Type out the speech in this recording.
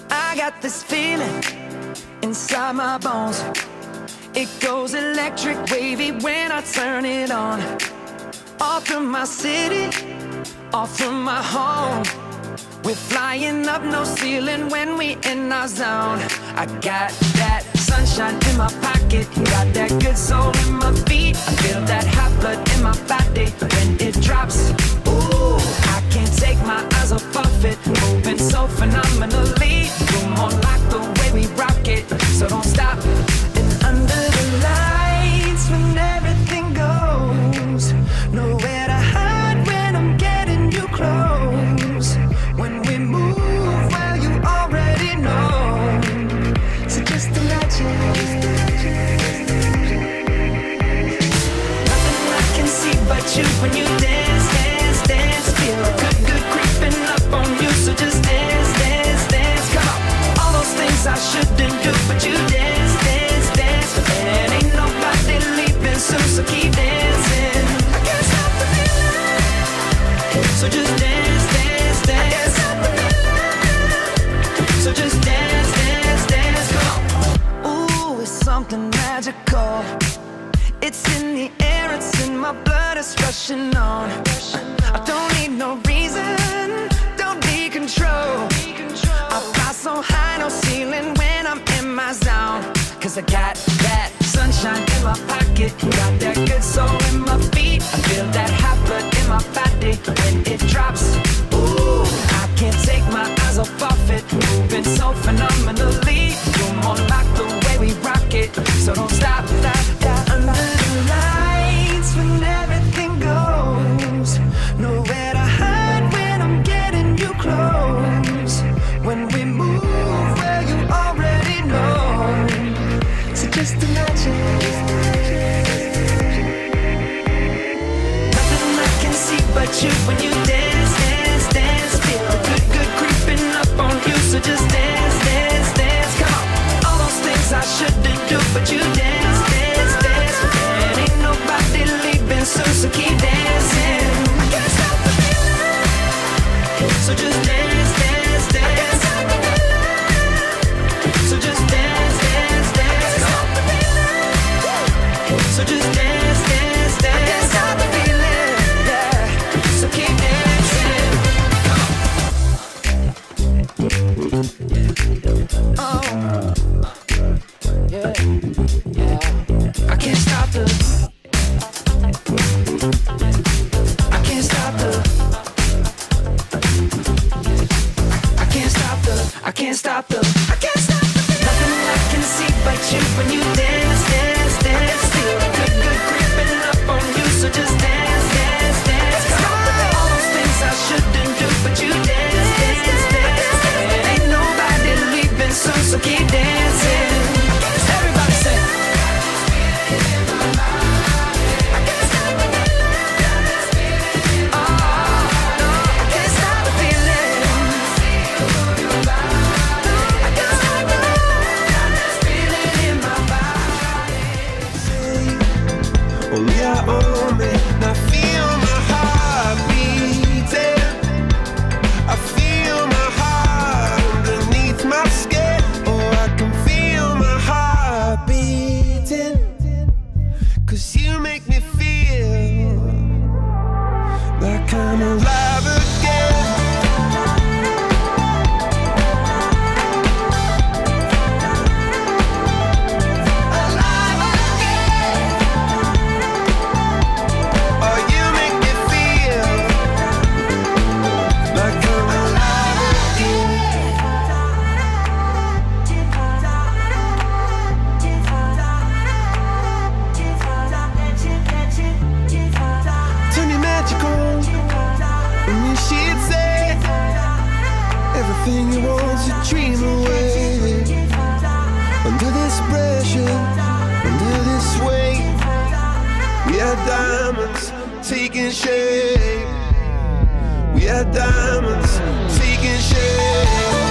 I got this feeling inside my bones. It goes electric wavy when I turn it on. All through my city, all through my home. We're flying up, no ceiling when we in our zone. I got that sunshine in my pocket, got that good soul in my feet. I feel that hot blood in my body when it drops. Ooh, I can't take my eyes off of it, moving so phenomenally. You're more like the way we rock it, so don't stop. And under the lights when everything goes, nowhere to hide when I'm getting you close. When we move, well, you already know. So just imagine. Nothing I can see but you when you dance, dance, dance. Feel good, good creeping up on you. So just dance, dance, dance. Come on. All those things I shouldn't do, but you dance, dance, dance. And ain't nobody leaving soon, so keep dancing. I can't stop the feeling. So just dance, dance, dance. So just dance, dance, dance, come on. Ooh, it's something magical. It's in the air, it's in my blood, it's rushing on. I don't need no reason, don't need control. I fly so high, no ceiling when I'm in my zone. Cause I got that sunshine in my pocket, got that good soul in my feet. I feel that hot blood in my body when it drops. Ooh, I can't take my eyes off of it, moving so phenomenally. You're more like the way we rock it, so don't stop, stop, stop. Under the lights when everything goes, nowhere to hide when I'm getting you close. When we move, well, you already know. So just imagine. Nothing I can see but you when you dance, dance, dance. Feel good, good creeping up on you. So just dance, dance, dance. Come on. All those things I shouldn't do, but you dance, dance, dance. And ain't nobody leaving soon, so keep dancing. I can't stop the feeling. So just dance, dance, dance. So just dance, dance, dance. Come on. So just dance, dance, dance. I can't stop the feeling, yeah. So keep dancing. Oh, yeah, yeah. I can't stop the. I can't stop the. I can't stop the. I can't stop the. I can't stop the. Nothing I can see but you when you dance, dance, dance. Feel good, good creeping up on you. So just dance, dance, dance. Come on. All those things I shouldn't do, but you dance, dance, dance. And ain't nobody leaving soon, so keep dancing. Everybody say. I can't stop the feeling. Oh, no, I can't stop the feeling. I can't stop the feeling in my body. Oh yeah, oh man, I feel my heart beating. I feel my heart underneath my skin. Oh, I can feel my heart beating. 'Cause you make me feel like I'm alive again. Alive again. Oh, you make me feel like I'm alive again. Turn your magic on, and then she'd say everything you want's a dream away. Under this pressure, under this weight, we are diamonds taking shape. We are diamonds taking shape.